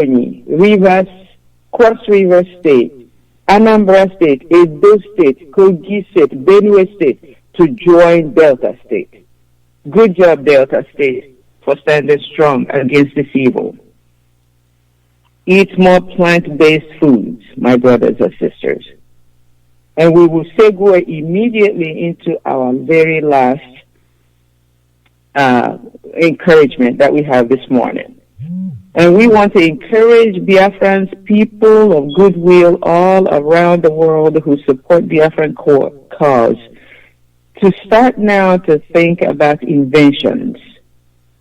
Rivers, Cross River State, Anambra State, Edo State, Kogi State, Benue State to join Delta State. Good job, Delta State, for standing strong against this evil. Eat more plant-based foods, my brothers and sisters. And we will segue immediately into our very last encouragement that we have this morning. And we want to encourage Biafrans, people of goodwill all around the world who support Biafran cause, to start now to think about inventions.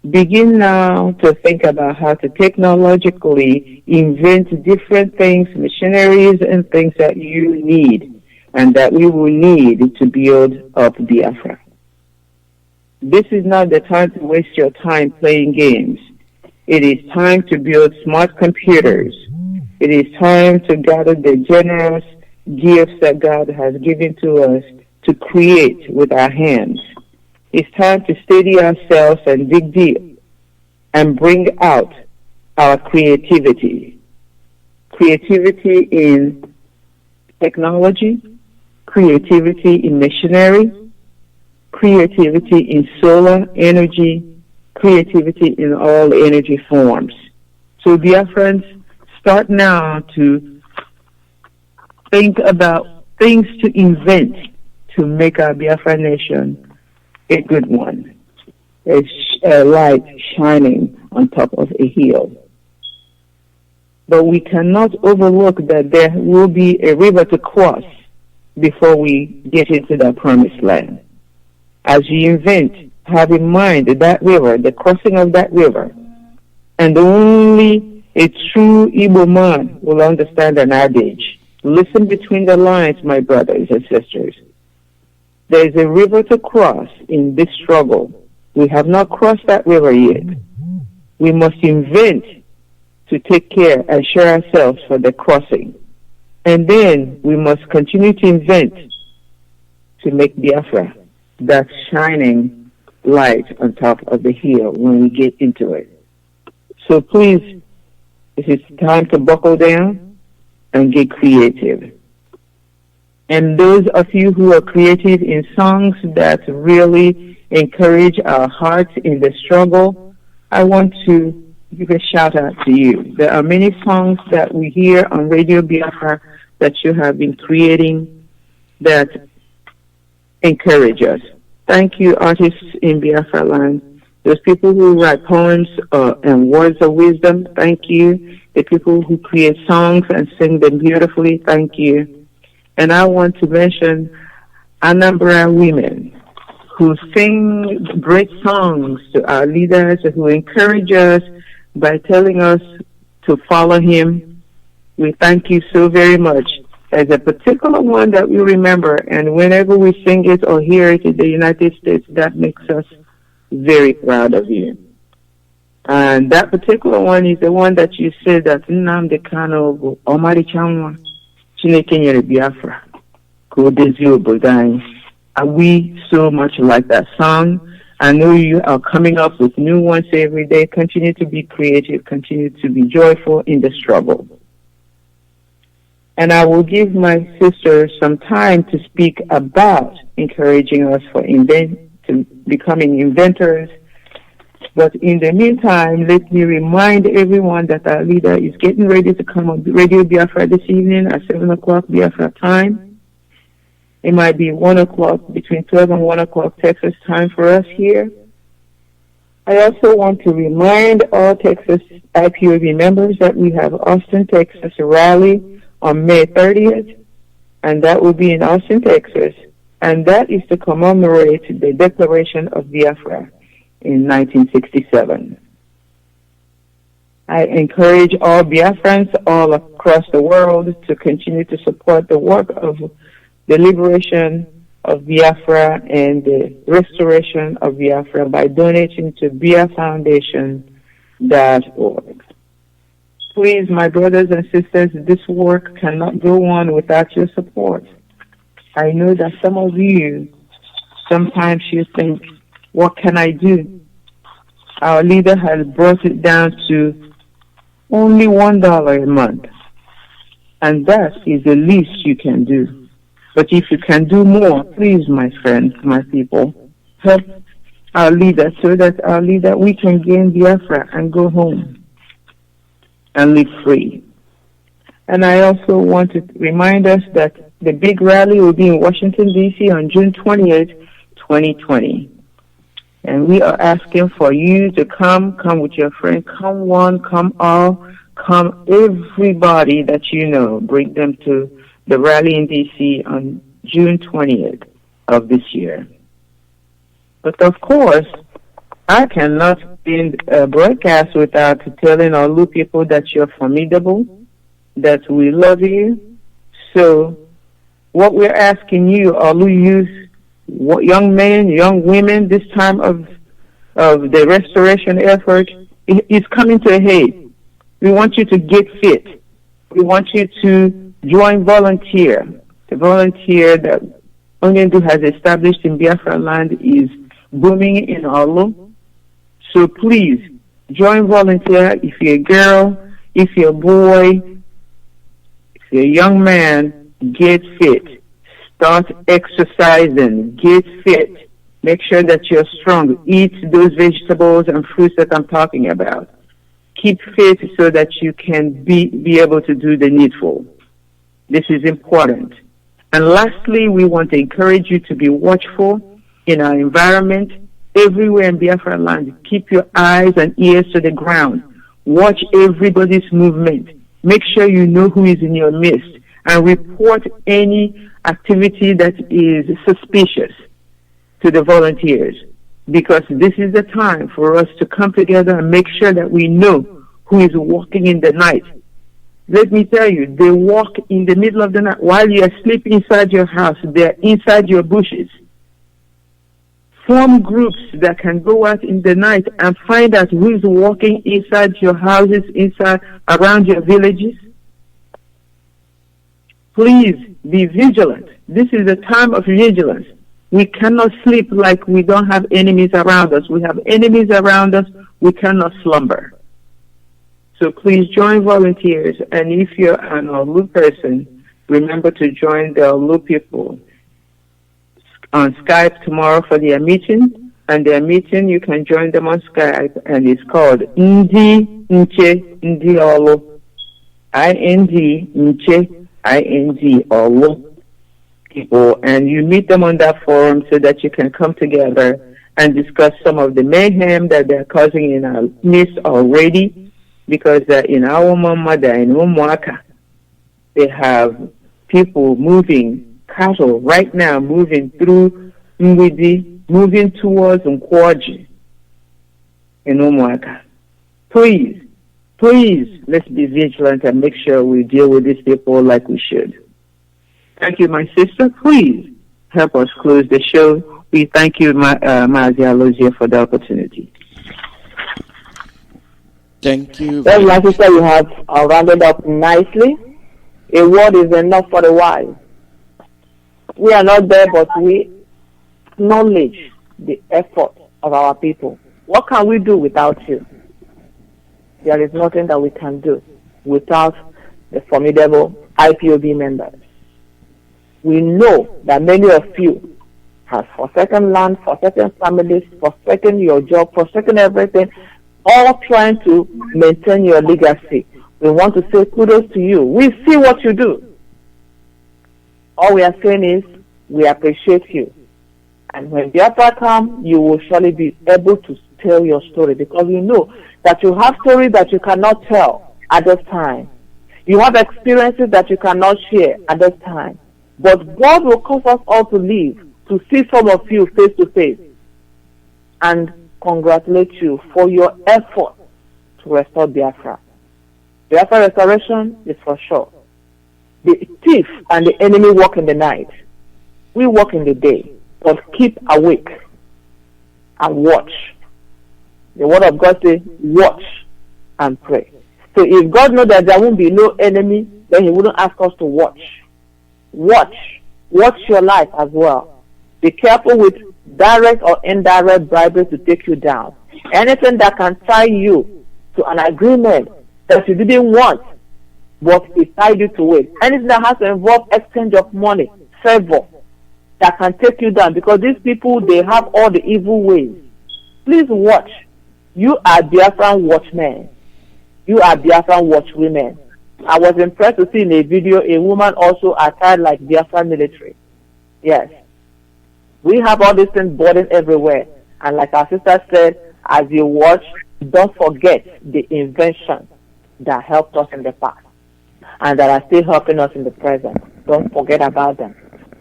Begin now to think about how to technologically invent different things, machineries and things that you need and that we will need to build up Biafra. This is not the time to waste your time playing games. It is time to build smart computers. It is time to gather the generous gifts that God has given to us to create with our hands. It's time to steady ourselves and dig deep and bring out our creativity. Creativity in technology, creativity in machinery, creativity in solar energy, creativity in all energy forms. So Biafrans, start now to think about things to invent to make our Biafra nation a good one, a light shining on top of a hill. But we cannot overlook that there will be a river to cross before we get into the promised land. As you invent, have in mind that river, the crossing of that river, and only a true Igbo man will understand an adage. Listen between the lines, my brothers and sisters. There is a river to cross in this struggle. We have not crossed that river yet. We must invent to take care and assure ourselves for the crossing. And then we must continue to invent to make Biafra that shining light on top of the hill when we get into it. So please, it is time to buckle down and get creative. And those of you who are creative in songs that really encourage our hearts in the struggle, I want to give a shout out to you. There are many songs that we hear on Radio Biafra that you have been creating that encourage us. Thank you, artists in Biafra land. Those people who write poems and words of wisdom, thank you. The people who create songs and sing them beautifully, thank you. And I want to mention Anambra women who sing great songs to our leaders, who encourage us by telling us to follow him. We thank you so very much. There's a particular one that we remember, and whenever we sing it or hear it in the United States, that makes us very proud of you. And that particular one is the one that you said that Nnamdi Kanu Omari Chanwa Chineke nyere Biafra ka o dozie obodo anyị. And we so much like that song. I know you are coming up with new ones every day. Continue to be creative. Continue to be joyful in the struggle. And I will give my sisters some time to speak about encouraging us for becoming inventors. But in the meantime, let me remind everyone that our leader is getting ready to come on Radio Biafra this evening at 7 o'clock Biafra time. It might be 1 o'clock, between 12 and 1 o'clock Texas time for us here. I also want to remind all Texas IPOB members that we have Austin, Texas rally on May 30th, and that will be in Austin, Texas, and that is to commemorate the Declaration of Biafra in 1967. I encourage all Biafrans all across the world to continue to support the work of the liberation of Biafra and the restoration of Biafra by donating to biafoundation.org. Please, my brothers and sisters, this work cannot go on without your support. I know that some of you, sometimes you think, what can I do? Our leader has brought it down to Only $1 a month. And that is the least you can do. But if you can do more, please, my friends, my people, help our leader so that our leader, we can gain Biafra and go home and live free. And I also want to remind us that the big rally will be in Washington, D.C. on June 28th, 2020. And we are asking for you to come with your friend, come one, come all, come everybody that you know, bring them to the rally in D.C. on June 20th of this year. But of course, I cannot end a broadcast without telling all you people that you're formidable, that we love you. So what we're asking you, all youth, young men, young women, this time of the restoration effort is coming to a head. We want you to get fit. We want you to join volunteer. The volunteer that Onyendu has established in Biafra land is booming in Olu. So please, join volunteer. If you're a girl, if you're a boy, if you're a young man, get fit. Start exercising. Get fit. Make sure that you're strong. Eat those vegetables and fruits that I'm talking about. Keep fit so that you can be able to do the needful. This is important. And lastly, we want to encourage you to be watchful in our environment. Everywhere in Biafra land, keep your eyes and ears to the ground. Watch everybody's movement. Make sure you know who is in your midst and report any activity that is suspicious to the volunteers, because this is the time for us to come together and make sure that we know who is walking in the night. Let me tell you, they walk in the middle of the night while you are sleeping inside your house. They're inside your bushes. Form groups that can go out in the night and find out who is walking inside your houses, inside, around your villages. Please be vigilant. This is a time of vigilance. We cannot sleep like we don't have enemies around us. We have enemies around us. We cannot slumber. So please join volunteers. And if you're an Olu person, remember to join the Olu people on Skype tomorrow for their meeting. And their meeting, you can join them on Skype, and it's called Ndi Nche Ndi Olu. I-N-D Nche I-N-D Olu people. And you meet them on that forum so that you can come together and discuss some of the mayhem that they're causing in our midst already. Because in our Mamada, in Umwaka, they have people moving, cattle right now moving through Mwidi, moving towards Nkwaji in Umwaka. Please, let's be vigilant and make sure we deal with these people like we should. Thank you, my sister. Please help us close the show. We thank you, Mazi Alozie, for the opportunity. Thank you. Well, my sister, you have rounded up nicely. A word is enough for the wise. We are not there, but we acknowledge the effort of our people. What can we do without you? There is nothing that we can do without the formidable IPOB members. We know that many of you have forsaken land, forsaken families, forsaken your job, forsaken everything, all trying to maintain your legacy. We want to say kudos to you. We see what you do. All we are saying is we appreciate you. And when Biafra comes, you will surely be able to tell your story, because you know that you have stories that you cannot tell at this time. You have experiences that you cannot share at this time. But God will cause us all to live, to see some of you face to face, and congratulate you for your effort to restore Biafra. Biafra restoration is for sure. The thief and the enemy walk in the night. We walk in the day, but keep awake and watch. The word of God says, watch and pray. So if God knows that there won't be no enemy, then he wouldn't ask us to watch. Watch your life as well. Be careful with direct or indirect bribery to take you down. Anything that can tie you to an agreement that you didn't want, but it tied you to it. Anything that has to involve exchange of money, favor, that can take you down, because these people, they have all the evil ways. Please watch. You are Biafran watchmen. You are Biafran watchwomen. I was impressed to see in a video a woman also attired like Biafran military. Yes. We have all these things burning everywhere. And like our sister said, as you watch, don't forget the inventions that helped us in the past and that are still helping us in the present. Don't forget about them.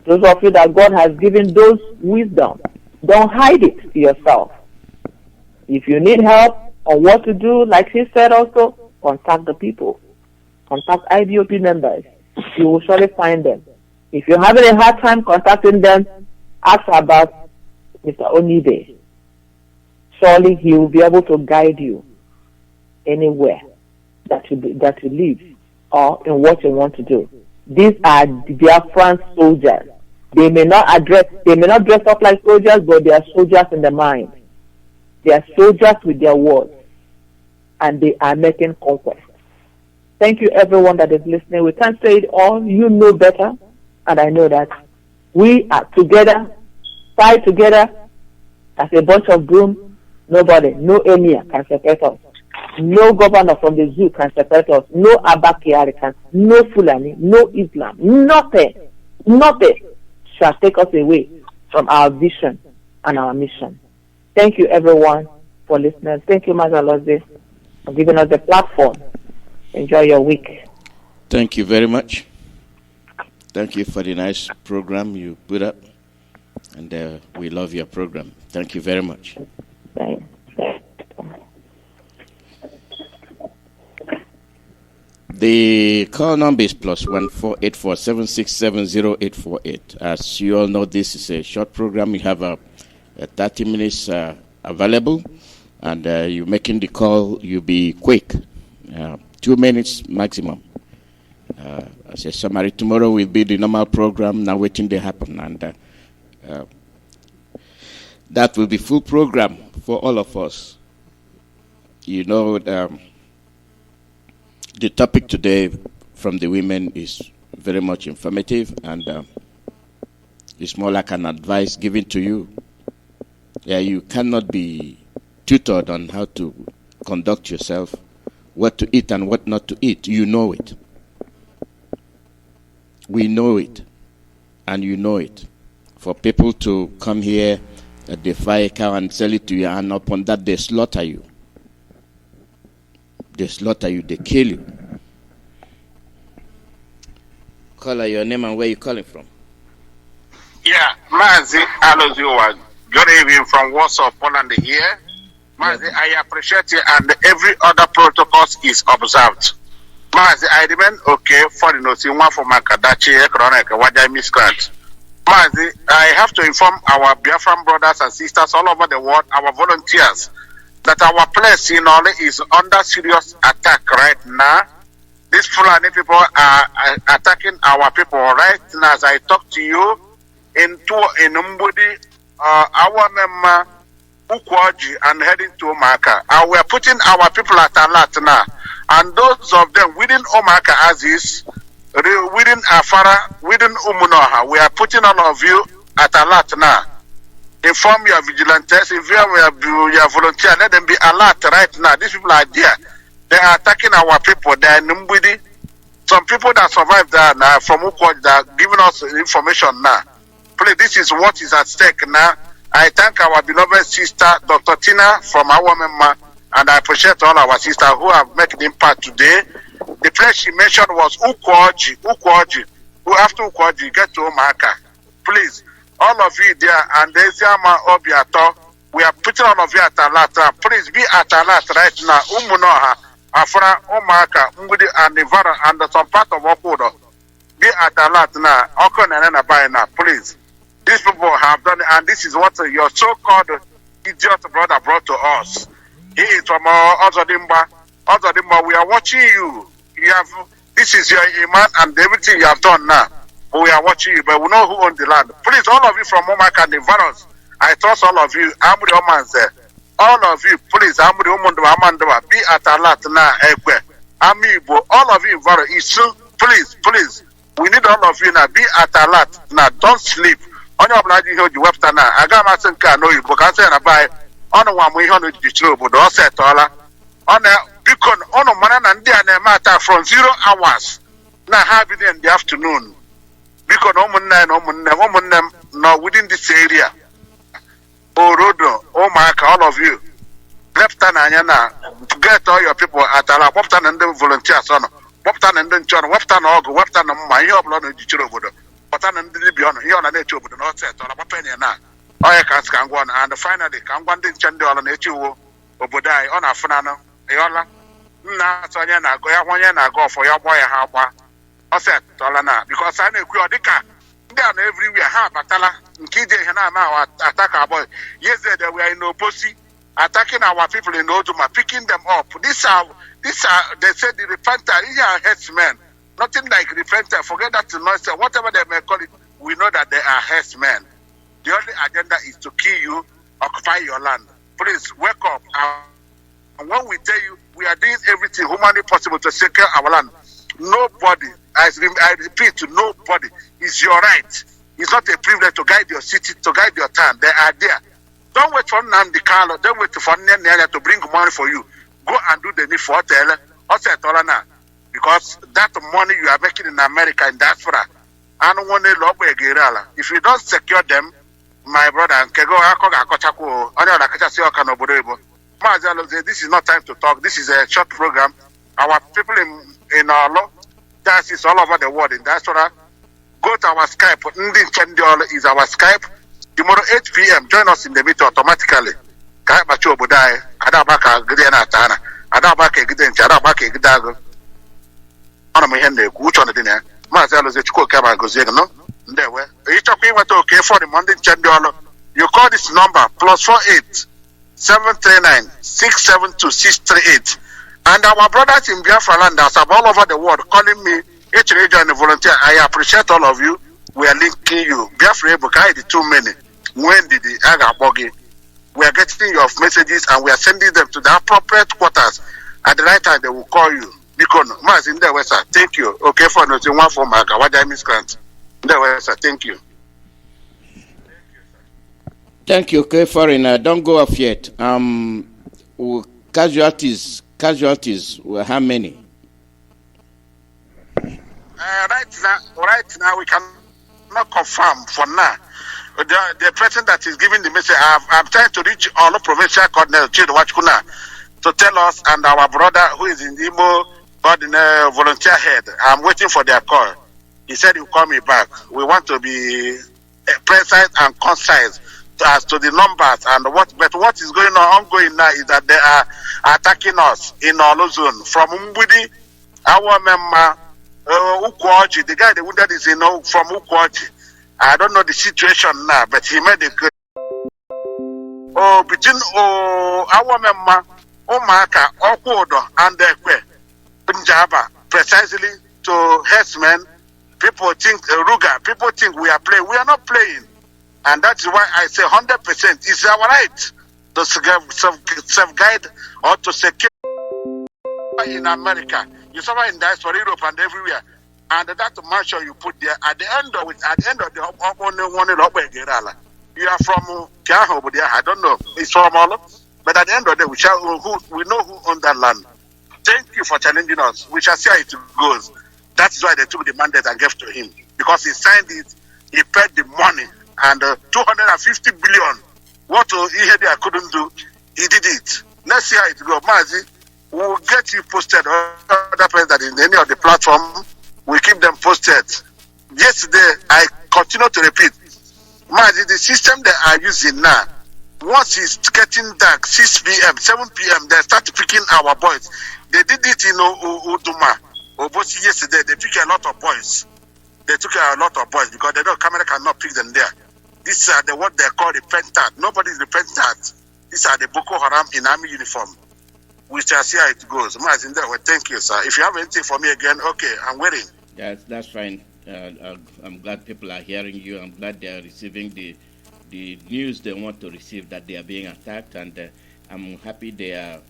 Those of you that God has given those wisdom, don't hide it to yourself. If you need help on what to do, like she said also, contact the people. Contact IBOP members. You will surely find them. If you're having a hard time contacting them, ask about Mr. Onibe. Surely he will be able to guide you anywhere that you live or in what you want to do. These are Biafran soldiers. They may not dress up like soldiers, but they are soldiers in the mind. They are soldiers with their words, and they are making conquest. Thank you, everyone that is listening. We can't say it all. You know better, and I know that. We are together, tied together as a bunch of broom. Nobody, no emir can separate us. No governor from the zoo can separate us. No Abakiari can, no Fulani, no Islam. Nothing shall take us away from our vision and our mission. Thank you, everyone, for listening. Thank you, Mazi Alozie, for giving us the platform. Enjoy your week. Thank you very much. Thank you for the nice program you put up, and we love your program. Thank you very much. Thanks. The call number is +14847670848. As you all know, this is a short program. We have a 30 minutes available, and you're making the call. You be quick, 2 minutes maximum. As a summary, tomorrow will be the normal program. Now waiting to happen, and that will be full program for all of us. You know, the topic today from the women is very much informative, and it's more like an advice given to you. Yeah, you cannot be tutored on how to conduct yourself, what to eat and what not to eat. You know it. We know it, and you know it. For people to come here, they fry a cow and sell it to you, and upon that they slaughter you. They slaughter you, they kill you. Call your name and where you calling from. Yeah, Mazi Alozie, good evening from Warsaw, Poland here. Mazi, I appreciate you, and every other protocols is observed. Mazi, I remain okay for the notes one for my Kadachi, Economic, what I miscreant. Mazi, I have to inform our Biafran brothers and sisters all over the world, our volunteers, that our place in Ole is under serious attack right now. These Fulani people are attacking our people right now as I talk to you. In Mbudi, our member Ukwaji and heading to Omaka. And we are putting our people at alert now. And those of them within Omaka as is, within Afara, within Umunoha, we are putting all of you at alert now. Inform your vigilantes, if you are volunteer, let them be alert right now. These people are there. They are attacking our people. They are Numbudi. Some people that survived there now from Ukwaji that are giving us information now. Please, this is what is at stake now. I thank our beloved sister, Dr. Tina, from our member, and I appreciate all our sisters who have made the impact today. The place she mentioned was Ukwaji. Who after Ukwaji get to Omaka. Please, all of you there, and there's Yama Obiato, we are putting all of you at alert. Please be at alert right now. Umunoha, Afra, Omaka, Ngudi, and Nivara, and some part of Okudo. Be at alert now. Okon and now, please. These people have done it, and this is what your so-called idiot brother brought to us. He is from Ozodimba. Ozodimba, we are watching you. This is your iman and everything you have done now. We are watching you, but we know who owns the land. Please, all of you from Omaka and the Varos, I trust all of you. Amudi Omanze. All of you, please, Amudi Omundu Amandawa, be at alert now. Amiibo, all of you involved, please, we need all of you now. Be at alert now. Don't sleep. On your blood, you hear the website now. I got my son can know you because I buy on one way on the trouble. Don't say all. On a beacon on a man and they matter from 0 hours. Now have it in the afternoon. Because no within this area. Oh Rodo, oh Mark, all of you. Left hand and get all your people at a left hand and then volunteers on. Waptan and then John, Waptan og, Waptan my blood in the Chirobodo, Waptan and the Bion, Yon and Echo, but not set on a penny and I can go on, and finally, can one day Chandol and Echo, Obodai, on a Fanano, Eola, Nasanyana, Goyana, go for your boy, Haba, or set, Tolana, because I know Quadica, down everywhere, ha, Batala, Kide Hanama, attack our boy. Yesterday, we are in Obosi, attacking our people in Oduma, picking them up. These are, they said the repenter, these are headsmen. Nothing like repenter, forget that noise, whatever they may call it, we know that they are headsmen. The only agenda is to kill you, occupy your land. Please, wake up. And when we tell you, we are doing everything humanly possible to secure our land. Nobody, I repeat, nobody, it's your right. It's not a privilege to guide your city, to guide your town. They are there. Don't wait for Namdi Carlo. Don't wait for Nanya to bring money for you. Go and do the need for hotel. Because that money you are making in America, in diaspora, I don't want to love a. If you don't secure them, my brother, this is not time to talk. This is a short program. Our people in our law, that is all over the world in diaspora. Go to our Skype. Ndi Chendiol is our Skype. Tomorrow 8 p.m. Join us in the meeting automatically. Macho Budai, Adabaka Gideana Tana, Adabaka Gideon, Adabaka Gidago. On my hand, which on the dinner. Mazi Alozie Chukwuemeka Gozegno. There were. Each of you went okay for the Monday Chendiol. You call this number +48 739 672 638. And our brothers in Biafra land are all over the world calling me. Each region volunteer. I appreciate all of you. We are linking you. Biafra Bukai the too many. When did the Aga Bogi? We are getting your messages and we are sending them to the appropriate quarters. At the right time, they will call you. Because Mazi in the West, thank you. Okay, for nothing one for Maga. What I miss grant. In the West, thank you. Thank you, okay, foreigner. Don't go off yet. Casualties, how many? Right now, we cannot confirm for now. The person that is giving the message, I'm trying to reach all the provincial coordinators to tell us, and our brother who is in Imo, volunteer head. I'm waiting for their call. He said he'll call me back. We want to be precise and concise as to the numbers and what is going on ongoing now is that they are attacking us in our zone from Mbudi, our member. Ukwoji, the guy that wounded is from Ukwoji. I don't know the situation now, but he made a good. Between our member, Omaka, Okwodo, and Ekwe, Punjaba, precisely to herdsmen, people think Ruga, people think we are playing. We are not playing. And that's why I say 100%. It's our right to self-guide or to secure in America. You suffer in diaspora, Europe, and everywhere. And that mansion you put there, at the end of the you are from Kiaho, I don't know, it's from all, but at the end of the day, we know who owns that land. Thank you for challenging us. We shall see how it goes. That's why they took the mandate and gave to him. Because he signed it, he paid the money, and 250 billion. What he had I couldn't do, he did it. Let's see how it goes. Mazi, we'll get you posted. Other place that in any of the platform, we keep them posted. Yesterday, I continue to repeat. Mazi, the system they are using now, once it's getting dark, 6 p.m., 7 p.m., they start picking our boys. They did it in Uduma. Obosi yesterday, they picked a lot of boys. They took a lot of boys because they know camera cannot pick them there. These are what they call repentant. Nobody is repentant. These are the Boko Haram in army uniform. We shall see how it goes. Mazi, well, thank you, sir. If you have anything for me again, okay, I'm waiting. That's fine. I'm glad people are hearing you. I'm glad they are receiving the news they want to receive, that they are being attacked, and I'm happy they are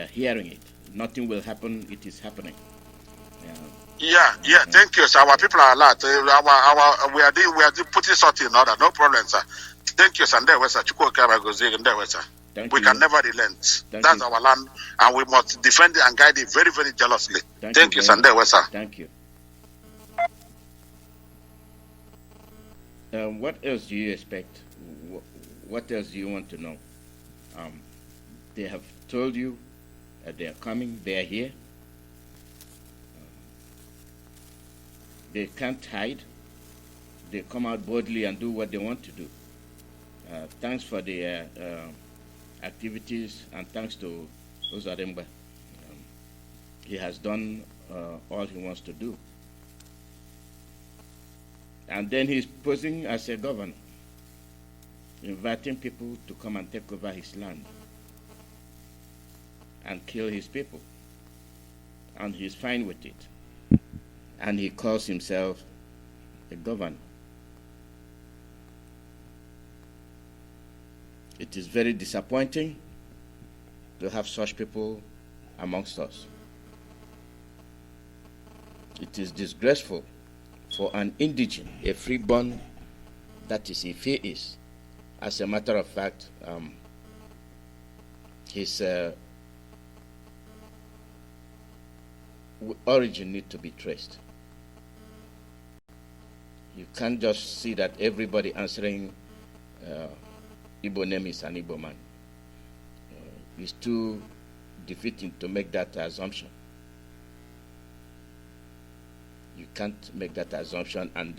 hearing it. nothing will happen. It is happening. Thank you, sir. Our people are alert. We are putting something in order. No problem, sir. Thank you, sir. We can never relent. That's our land, and we must defend it and guide it very, very jealously. Thank you, sir. Thank you. What else do you expect? What else do you want to know? They have told you they are coming. They are here. They can't hide. They come out boldly and do what they want to do. Thanks for the activities, and thanks to Ozaremba. He has done all he wants to do. And then he's posing as a governor, inviting people to come and take over his land and kill his people. And he's fine with it. And he calls himself a governor. It is very disappointing to have such people amongst us. It is disgraceful for an indigene, a freeborn, that is, if he is. As a matter of fact, his origin needs to be traced. You can't just see that everybody answering Igbo name is an Igbo man. It's too defeating to make that assumption. You can't make that assumption and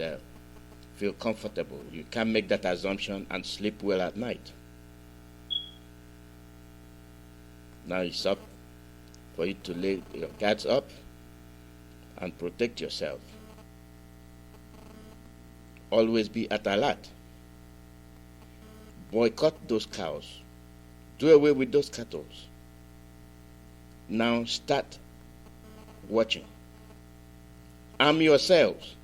feel comfortable. You can't make that assumption and sleep well at night. Now it's up for you to lay your guards up and protect yourself. Always be at alert. Boycott those cows. Do away with those cattle. Now start watching. Arm yourselves.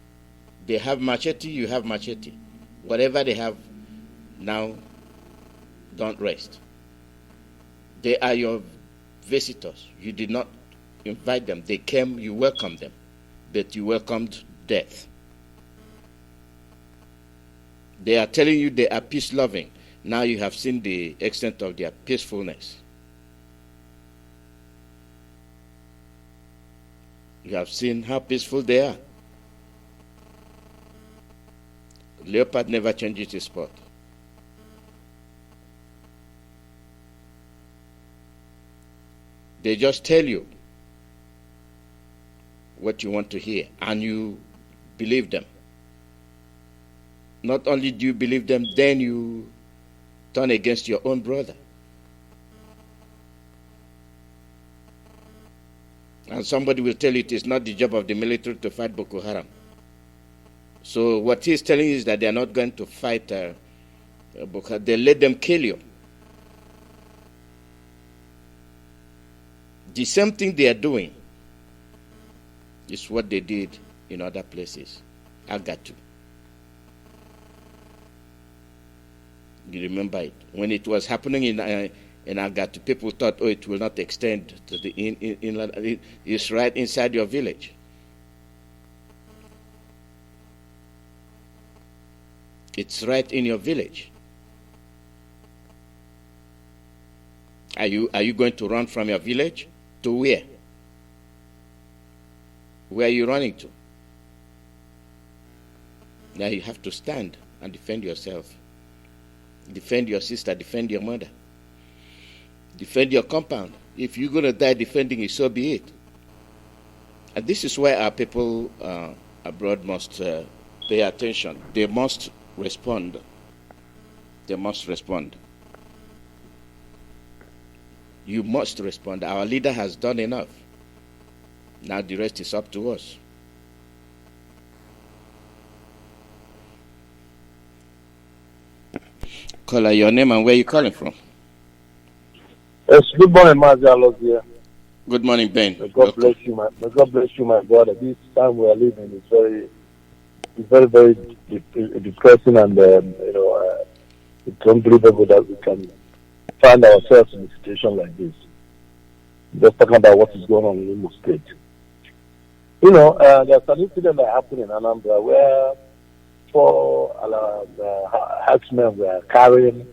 They have machete, you have machete. Whatever they have, now don't rest. They are your visitors. You did not invite them. They came, you welcomed them. But you welcomed death. They are telling you they are peace-loving. Now you have seen the extent of their peacefulness. You have seen how peaceful they are. Leopard never changes his spot. They just tell you what you want to hear, and you believe them. Not only do you believe them, then you turn against your own brother. And somebody will tell you it is not the job of the military to fight Boko Haram. So what he's telling you is that they are not going to fight Boko Haram. They let them kill you. The same thing they are doing is what they did in other places. Agatu. You remember it. When it was happening in Agatu, people thought, oh, it will not extend to the inland. It's right inside your village. It's right in your village. Are you going to run from your village? To where? Where are you running to? Now you have to stand and defend yourself. Defend your sister, defend your mother. Defend your compound. If you're going to die defending it, so be it. And this is why our people abroad must pay attention. They must respond. They must respond. You must respond. Our leader has done enough. Now the rest is up to us. Caller, your name and where you calling from? Yes, good morning, Mazi, Alozie. Good morning, Ben. May God bless you, my brother. This time we are living is very, very depressing, and it's unbelievable that we can find ourselves in a situation like this. just talking about what is going on in Imo State. You know, there's an incident that happened in Anambra where four herdsmen were carrying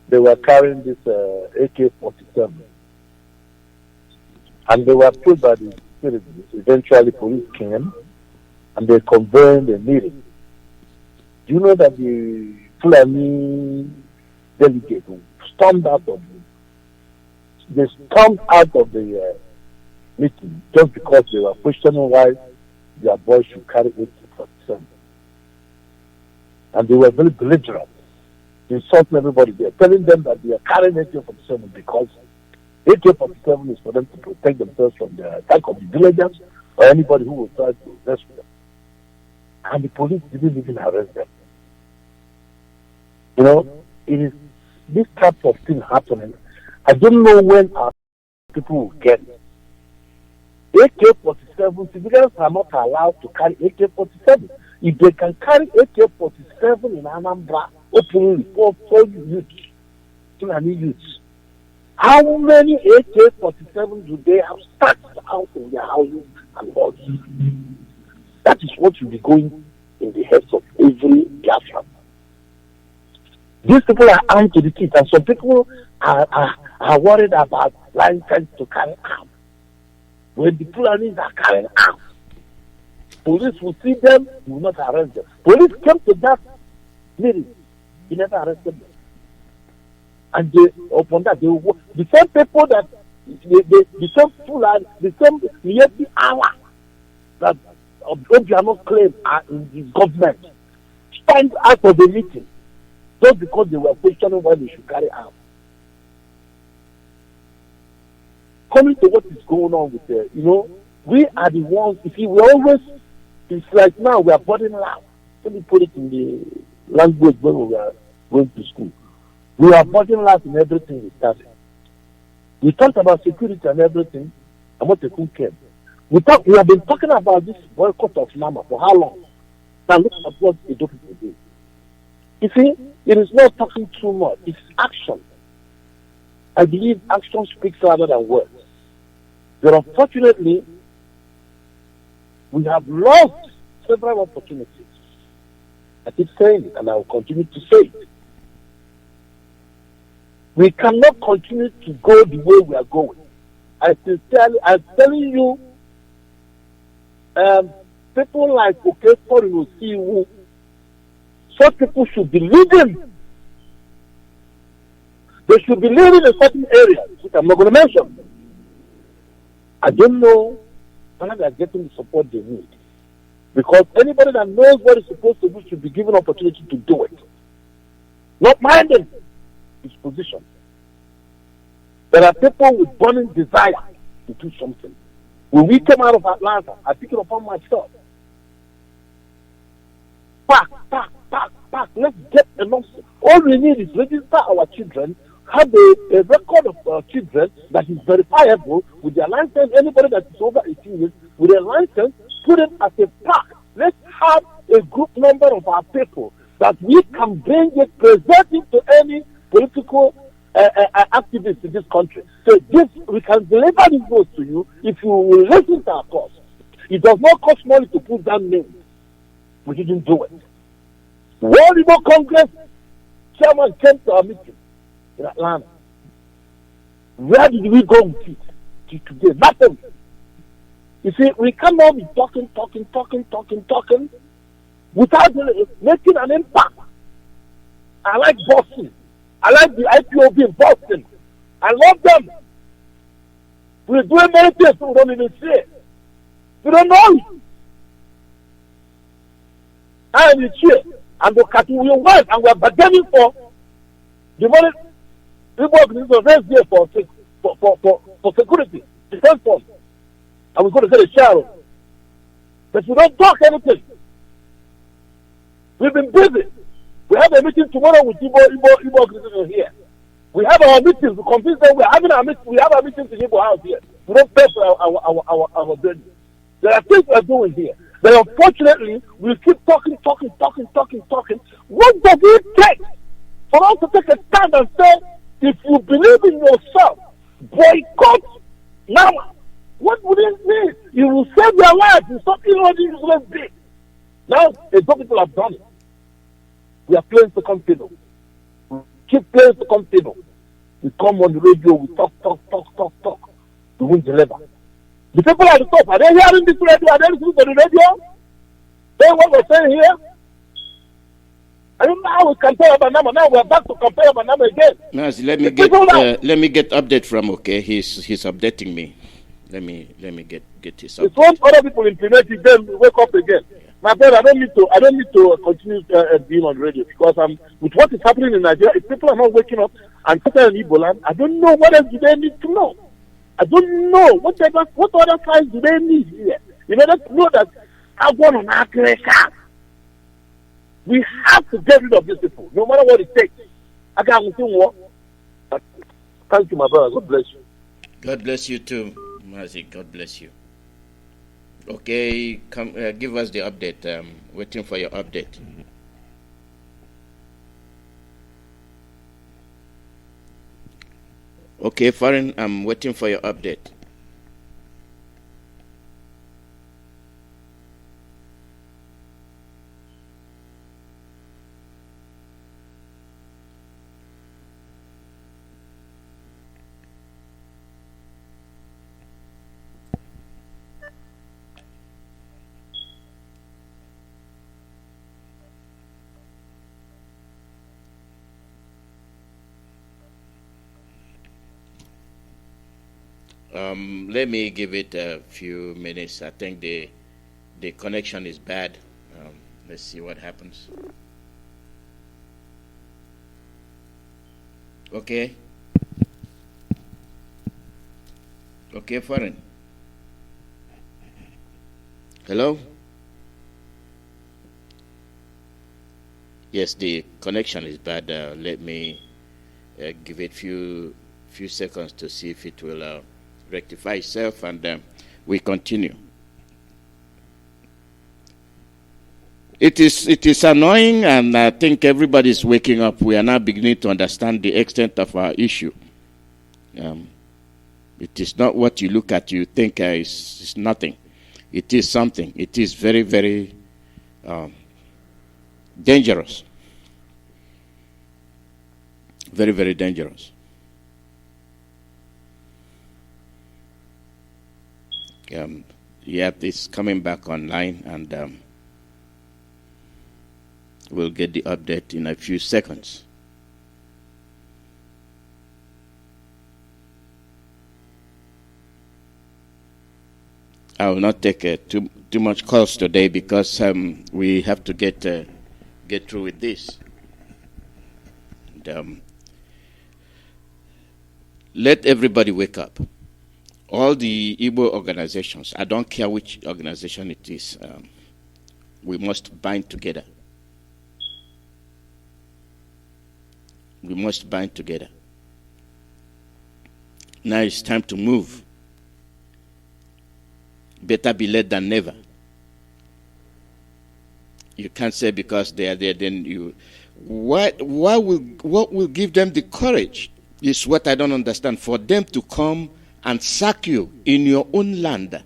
this AK-47, and they were told by the citizens. Eventually, police came and they convened a meeting. Do you know that the Fulani delegate stormed out of the meeting just because they were questioning why their boys should carry AK-47, and they were very belligerent, insulting everybody there, telling them that they are carrying AK-47 because AK-47 is for them to protect themselves from the attack of the villagers or anybody who will try to rescue them. And the police didn't even arrest them. You know, it is this type of thing happening. I don't know when our people will get it. AK-47, civilians are not allowed to carry AK-47. If they can carry AK-47 in Anambra openly for youth, Fulani youths, how many AK-47 do they have stacked out in their houses and halls? That is what will be going in the heads of every Biafran. These people are armed to the teeth, and some people are worried about license to carry arms. When the Fulanis are carrying arms, police will see them, will not arrest them. Police came to that meeting, he never arrested them. And upon that, the same people that, the same Fulani, the same Yeti Allah that Obiano claimed in the government, stand out of the meeting just because they were questioning why they should carry arms. Coming to what is going on with you know, we are the ones, you see, we always, it's like now we are boarding last. Let me put it in the language when we are going to school. We are boarding last in everything we started. We talked about security and everything, and what the cool came. We have been talking about this boycott of Mama for how long? Now look at what the people do. You see, it is not talking too much, it's action. I believe action speaks louder than words. But unfortunately, we have lost several opportunities. I keep saying it, and I will continue to say it. We cannot continue to go the way we are going. I'm telling you, people like Okefori Osiwu, such people should be leading. They should be leading in certain areas, which I'm not going to mention. I don't know whether they are getting the support they need. Because anybody that knows what is supposed to do should be given opportunity to do it. Not minding his position. There are people with burning desire to do something. When we came out of Atlanta, I picked it upon myself. Pack. Let's get enough. All we need is register our children, have a record of our children that is verifiable with their license. Anybody that is over 18 years with a license, put it as a pack. Let's have a group number of our people that we can bring it, present it to any political activists in this country. So this, we can deliver these votes to you if you will listen to our cause. It does not cost money to put down names. We didn't do it. World Igbo Congress chairman came to our meeting in Atlanta. Where did we go with it? To today, nothing. You see, we cannot be talking without making an impact. I like Boston. I like the IPOB in Boston. I love them. We're doing many things we don't even see it. We don't know it. I am here. And we work and we are bargaining for the money. People are raised there for security, defense force. And we're going to get a share of it. But we don't talk anything. We've been busy. We have a meeting tomorrow with Igbo organization here. We have our meetings. We convince them we have our meetings in Igbo house here. We don't pay for our business. There are things we are doing here. But unfortunately, we keep talking. What does it take for us to take a stand and say, if you believe in yourself, boycott. Now, what would it mean? You will save their lives in something all these useless things. Now, a lot of people have done it. We are playing second table. We keep playing second table. We come on the radio, we talk. We won't deliver. The people at the top, are they hearing this radio? Are they listening to the radio? They what we're saying here? I don't know how we compare Banama. Now we're back to compare Banama again. Mazi, let me get update from. Okay, he's updating me. Let me get his update. It's once other people implement it, then we wake up again. My brother, I don't need to continue being on radio because with what is happening in Nigeria, if people are not waking up and talking in Igbo land, I don't know what else do they need to know. I don't know what other signs do they need here. You know, let's know that I want an Africa. We have to get rid of these people, no matter what it takes. I can't what. Thank you, my brother. God bless you. God bless you too, Mazi. God bless you. Okay, come give us the update. Waiting for your update. Okay, Foreign, I'm waiting for your update. Let me give it a few minutes. I think the connection is bad. Let's see what happens. Okay. Okay, Foreign. Hello? Yes, the connection is bad. Let me give it few seconds to see if it will rectify itself, and we continue. It is annoying, and I think everybody's waking up. We are now beginning to understand the extent of our issue. It is not what you look at, you think is nothing. It is something. It is very, very dangerous. Very, very dangerous. Yeah, it's coming back online, and we'll get the update in a few seconds. I will not take too much calls today because we have to get through with this. And, let everybody wake up. All the Igbo organizations, I don't care which organization it is, we must bind together. We must bind together. Now it's time to move. Better be late than never. You can't say because they are there, then you... What will give them the courage is what I don't understand. For them to come and sack you in your own land,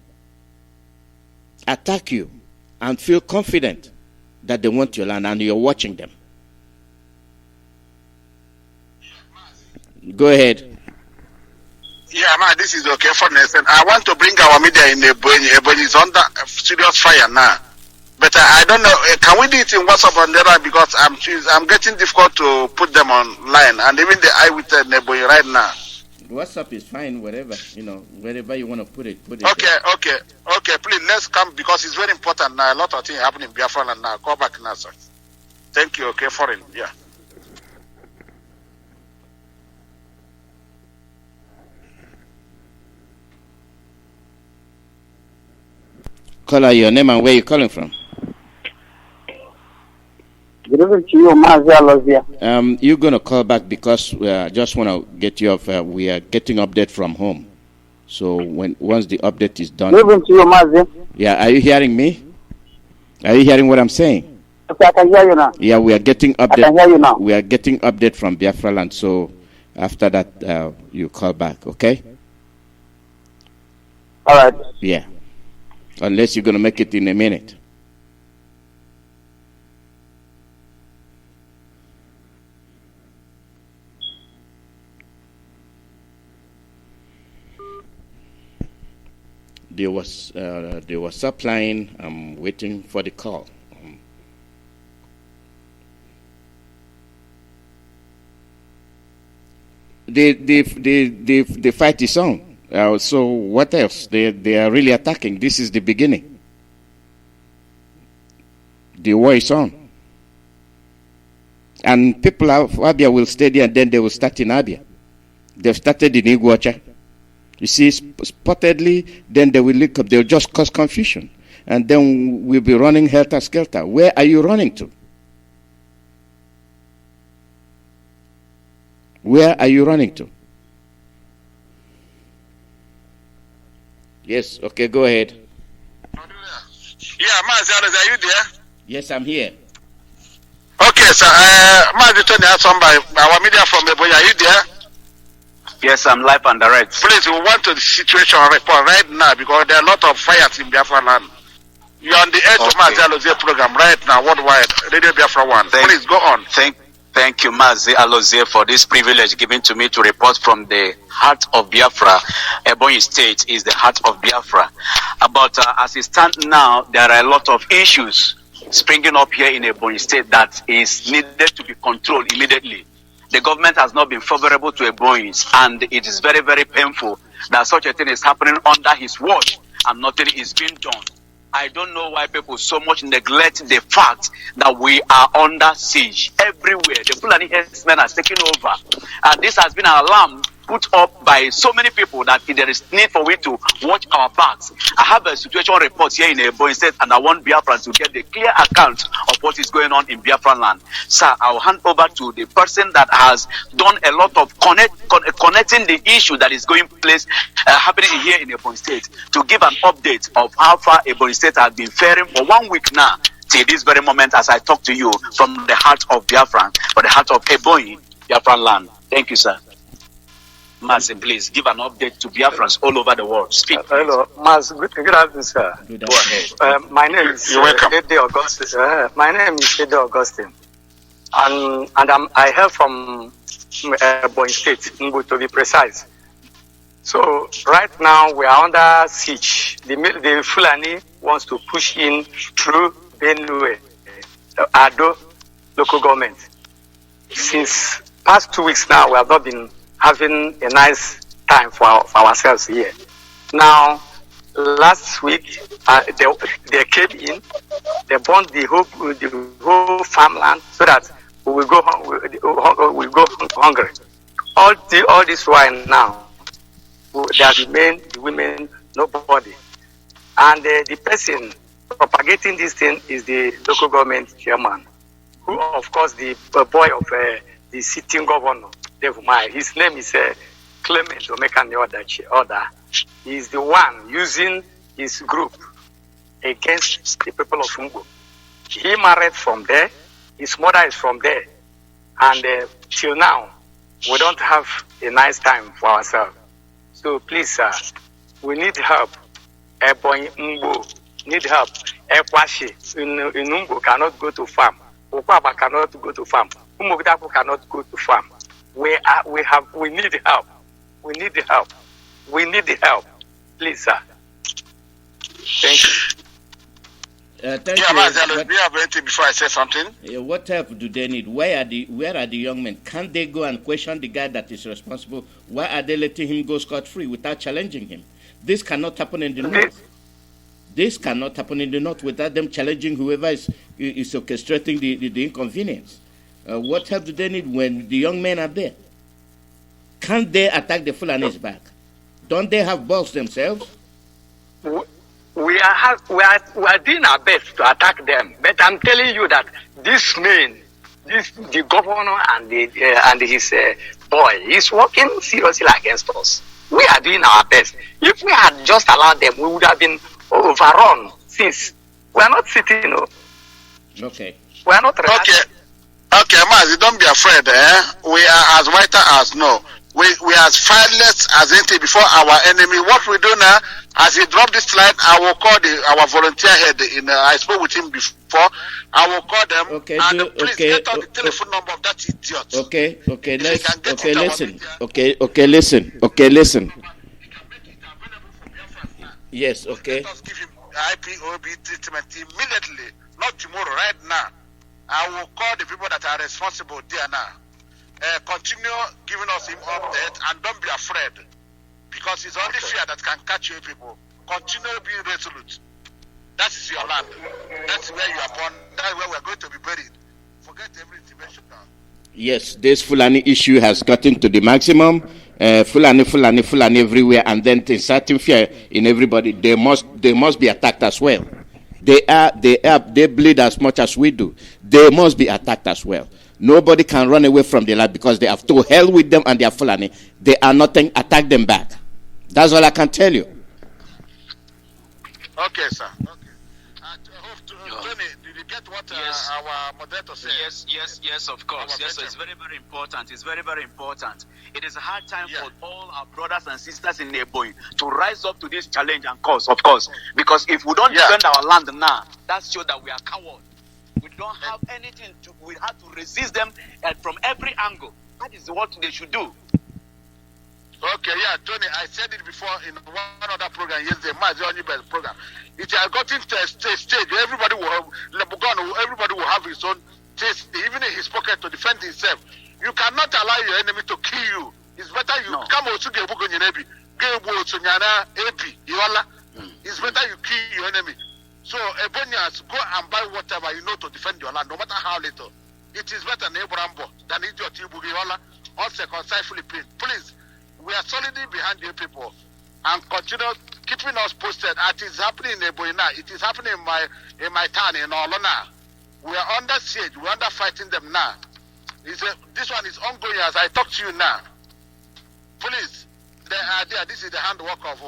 attack you, and feel confident that they want your land and you're watching them. Go ahead. Yeah, man, this is okay for Nelson. I want to bring our media in Ebonyi. Ebonyi is under serious fire now. But I don't know, can we do it in WhatsApp and there because I'm getting difficult to put them online, and even the eyewitness in Ebonyi right now. WhatsApp is fine, wherever you want to put it. Okay, please, let's come because it's very important now. A lot of things happening in Biafra and now. Call back now, sir. Thank you, okay, Foreign, yeah. Caller, your name and where you calling from? Good evening to you, Mazi, Alozie. You're going to call back because I just want to get you off. We are getting update from home. So once the update is done... Good evening to you, Mazi. Yeah, are you hearing me? Are you hearing what I'm saying? Okay, I can hear you now. Yeah, we are getting update. I can hear you now. We are getting update from Biafra land. So After that, you call back, okay? All right. Yeah. Unless you're going to make it in a minute. There was supplying. I'm waiting for the call. The fight is on. So what else? They are really attacking. This is the beginning. The war is on. And people of Abia will stay there, and then they will start in Abia. They've started in Iguacha. You see, spottedly, then they will look up. They'll just cause confusion. And then we'll be running helter-skelter. Where are you running to? Where are you running to? Yes, okay, go ahead. Yeah, Mazi, are you there? Yes, I'm here. Okay, sir. Mazi, Tony has some by our media from Ebonya. Are you there? Yes, I'm live and direct. Please, we want to the situation report right now because there are a lot of fires in Biafra land. You're on the edge of Mazi Alozie program right now, worldwide, Radio Biafra 1. Please, go on. Thank you, Mazi Alozie, for this privilege given to me to report from the heart of Biafra. Ebonyi State is the heart of Biafra. But as it stands now, there are a lot of issues springing up here in Ebonyi State that is needed to be controlled immediately. The government has not been favorable to Ebonyi, and it is very, very painful that such a thing is happening under his watch and nothing is being done. I don't know why people so much neglect the fact that we are under siege everywhere. The Fulani herdsmen are taking over. And this has been an alarm put up by so many people that there is need for we to watch our backs. I have a situation report here in Ebonyi State, and I want Biafra to get the clear account of what is going on in Biafra land. Sir, I'll hand over to the person that has done a lot of connecting the issue that is going place happening here in Ebonyi State to give an update of how far Ebonyi State has been faring for 1 week now till this very moment as I talk to you from the heart of Biafra, or the heart of Ebonyi, Biafra land. Thank you, sir. Mazi, please give an update to Biafrans all over the world. Speak. Hello, Mazi. Good afternoon, sir. Good Go ahead. My name is Ede Augustine. My name is Ede Augustine, and I hail from Ebonyi State, Mbu to be precise. So right now we are under siege. The Fulani wants to push in through Benue, Ado local government. Since past 2 weeks now, we have not been having a nice time for ourselves here. Now, last week, they came in, they burned the whole farmland so that we will go hungry. All this while now, there remain the women, nobody. And the person propagating this thing is the local government chairman, who, of course, the boy of the sitting governor. His name is Clement Omeka. He is the one using his group against the people of Umbu. He married from there. His mother is from there. And till now, we don't have a nice time for ourselves. So please, sir, we need help. Ebonyi Umbu need help. Ekwashi in Umbu cannot go to farm. Okwaba cannot go to farm. Umubidapu cannot go to farm. We need help. We need the help. We need the help. Please, sir. Thank you. Thank Yeah, you. Mazi, do you have anything before I say something? What help do they need? Where are the young men? Can't they go and question the guy that is responsible? Why are they letting him go scot-free without challenging him? This cannot happen in the north. This cannot happen in the north without them challenging whoever is orchestrating the inconvenience. What help do they need when the young men are there? Can't they attack the Fulanis back? Don't they have balls themselves? We are doing our best to attack them, but I'm telling you that the governor and his boy is working seriously against us. We are doing our best. If we had just allowed them, we would have been overrun since we are not sitting. Okay. We are not relaxing. Okay. Okay, Mazi, don't be afraid. We are as vital as snow. We are as fireless as anything before our enemy. What we do now, as he dropped this slide, I will call our volunteer head. I spoke with him before. I will call them. Okay, please get on the telephone number of that idiot. Okay, listen. Listen. Yes, okay. Let us give him IPOB treatment immediately, not tomorrow, right now. I will call the people that are responsible there now. Continue giving us him update and don't be afraid, because it's only fear that can catch you people. Continue being resolute. That is your land. That's where you are born. That's where we are going to be buried. Forget every intervention now. Yes, this Fulani issue has gotten to the maximum. Fulani everywhere, and then inciting fear in everybody. They must be attacked as well. They bleed as much as we do. They must be attacked as well. Nobody can run away from the land because they have to hell with them and they are Fulani. They are nothing. Attack them back. That's all I can tell you. Okay, sir. Okay. Tony, did you get what our moderator said? Yes, of course. Yes, so it's very, very important. It's very, very important. It is a hard time for all our brothers and sisters in Ebonyi to rise up to this challenge and cause, of course. Because if we don't defend our land now, that shows that we are cowards. We don't have anything to, we have to resist them from every angle. That is what they should do. Okay, Tony, I said it before in one other program yesterday, Mazi program. It has gotten to a stage where everybody will have his own taste, even in his pocket, to defend himself. You cannot allow your enemy to kill you. It's better you come also get it's better you kill your enemy. So Ebonians, go and buy whatever you know to defend your land, no matter how little. It is better than idiot Ibugiola or circumcised Philippines. Please, we are solidly behind you people and continue keeping us posted. It is happening in Ebonyi now. It is happening in my town in Olona. We are under siege. We are under fighting them now. This one is ongoing as I talk to you now. Please, they are there. This is the handwork of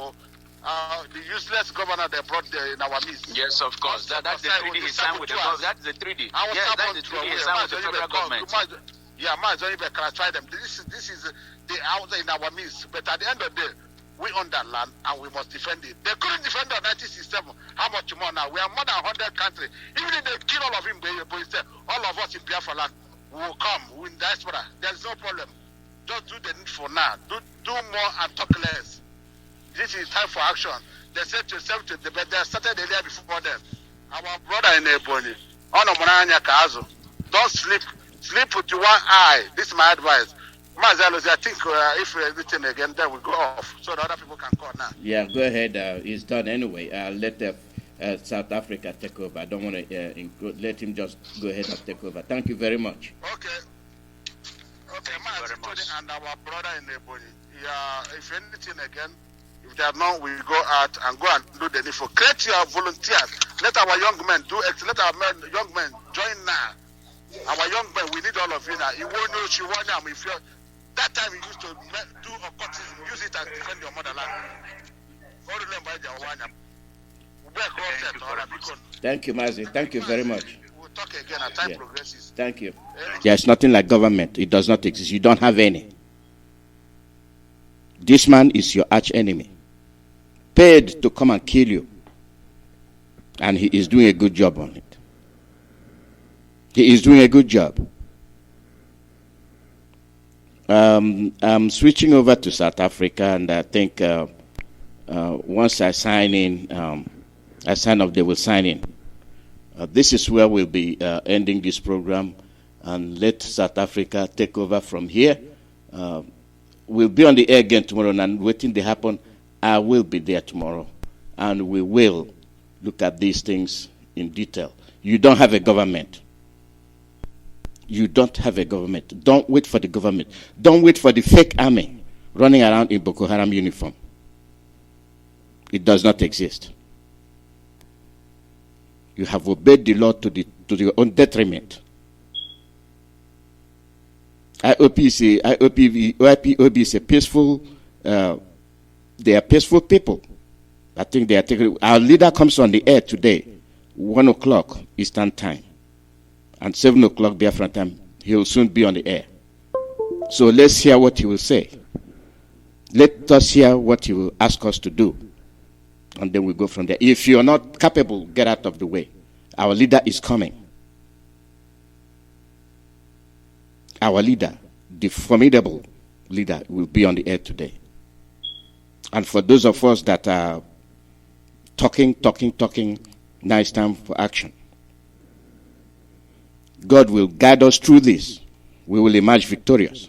the useless governor they brought there in our midst. Yes, of course. That's the 3D he signed with the government. That's the 3D. Yes, that's the 3D he signed with the federal government. Mazi can try them. This is the out in our midst. But at the end of the day, we own that land and we must defend it. They couldn't defend the 1967. How much more now? We are more than 100 countries. Even if they kill all of him, all of us in Biafra land will come in diaspora. There's no problem. Just do the needful now. Do more and talk less. This is time for action. They said to themselves, but they started earlier before them. Our brother in Ebonyi, don't sleep. Sleep with one eye. This is my advice. Mazi, I think if everything again, then we go off so the other people can call now. Yeah, go ahead. It's done anyway. Let South Africa take over. I don't want to let him just go ahead and take over. Thank you very much. Okay, Mazi, and our brother in Ebonyi. If anything again, if they are not, we go out and go and do the needful. Create your volunteers. Let our young men do it. Let our young men join now. Our young men, we need all of you now. You won't know she won't know if you that time you used to do occultism, use it and defend your motherland. Thank you, Mazi. Thank you very much. We'll talk again as time progresses. Thank you. There's nothing like government. It does not exist. You don't have any. This man is your arch enemy, paid to come and kill you, and he is doing a good job on it. He is doing a good job. I'm switching over to South Africa, and I think once I sign in, I sign up, they will sign in. This is where we'll be ending this program and let South Africa take over from here. We'll be on the air again tomorrow, and waiting to happen, I will be there tomorrow, and we will look at these things in detail. You don't have a government. You don't have a government. Don't wait for the government. Don't wait for the fake army running around in Boko Haram uniform. It does not exist. You have obeyed the law to your own detriment. IPOB is a peaceful, they are peaceful people. I think they are taking, our leader comes on the air today, 1 o'clock Eastern time, and 7 o'clock Biafra time. He will soon be on the air. So let's hear what he will say. Let us hear what he will ask us to do. And then we'll go from there. If you're not capable, get out of the way. Our leader is coming. Our leader, the formidable leader, will be on the air today. And for those of us that are talking, now it's time for action. God will guide us through this. We will emerge victorious.